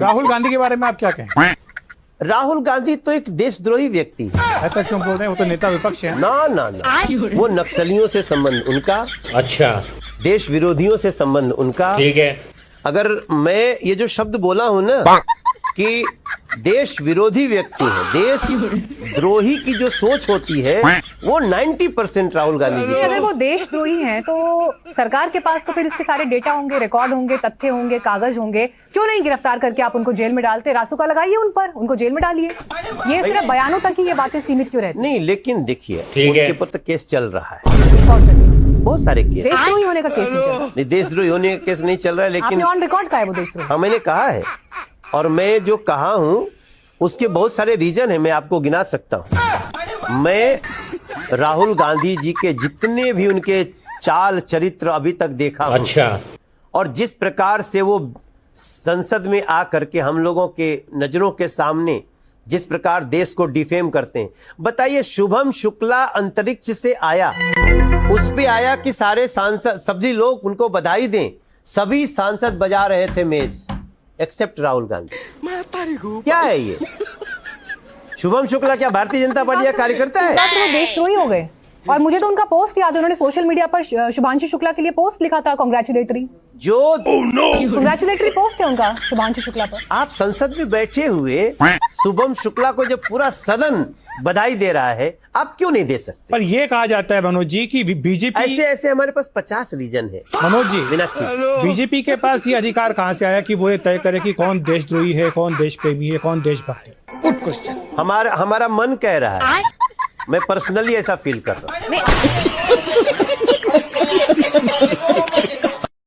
राहुल गांधी के बारे में आप क्या कहें? राहुल गांधी तो एक देशद्रोही व्यक्ति है। ऐसा क्यों बोल रहे हैं? वो तो नेता विपक्ष है। ना ना ना, वो नक्सलियों से संबंध उनका, अच्छा, देश विरोधियों से संबंध उनका। ठीक है। अगर मैं ये जो शब्द बोला हूं ना कि देश विरोधी व्यक्ति है, देश द्रोही की जो सोच होती है वो 90% राहुल गांधी जी। अगर वो देशद्रोही हैं तो सरकार के पास तो फिर इसके सारे डेटा होंगे, रिकॉर्ड होंगे, तथ्य होंगे, कागज होंगे। क्यों नहीं गिरफ्तार करके आप उनको जेल में डालते? रासुका लगाइए उन पर, उनको जेल में डालिए। ये सिर्फ बयानों तक ही ये बातें सीमित क्यों रहती? नहीं, लेकिन देखिए ठीक है। उनके ऊपर तो केस चल रहा है। कौन सा केस? बहुत सारे केस। देशद्रोही होने का केस नहीं चल रहा। नहीं, देशद्रोही होने का केस नहीं चल रहा है, लेकिन आपने ऑन रिकॉर्ड कहा है वो देशद्रोही। हाँ, मैंने कहा है, और मैं जो कहा हूं उसके बहुत सारे रीजन है, मैं आपको गिना सकता हूं। मैं राहुल गांधी जी के जितने भी उनके चाल चरित्र अभी तक देखा हूं, अच्छा, और जिस प्रकार से वो संसद में आ करके हम लोगों के नजरों के सामने जिस प्रकार देश को डिफेम करते हैं। बताइए, शुभम शुक्ला अंतरिक्ष से आया, उस पे आया कि सारे सांसद, सभी लोग उनको बधाई दें, सभी सांसद बजा रहे थे मेज, एक्सेप्ट राहुल गांधी। क्या है ये? शुभम शुक्ला क्या भारतीय जनता पार्टी का कार्यकर्ता है? वो देशद्रोही हो गए। और मुझे तो उनका पोस्ट याद है, उन्होंने सोशल मीडिया पर शुभांशु शुक्ला के लिए पोस्ट लिखा था, कांग्रेचुलेटरी। जो कांग्रेचुलेटरी पोस्ट है उनका शुभांशु शुक्ला पर। आप संसद में बैठे हुए शुभम शुक्ला को जब पूरा सदन बधाई दे रहा है, आप क्यों नहीं दे सकते? पर ये कहा जाता है मनोज जी की बीजेपी, ऐसे ऐसे हमारे पास 50 रीजन है। मनोज जी, मीनाक्षी, बीजेपी के पास ये अधिकार कहाँ से आया कि वो ये तय करे कि कौन देशद्रोही है, कौन देश प्रेमी है, कौन देशभक्त है? Good question. हमारा मन कह रहा है, मैं पर्सनली ऐसा फील कर रहा हूँ।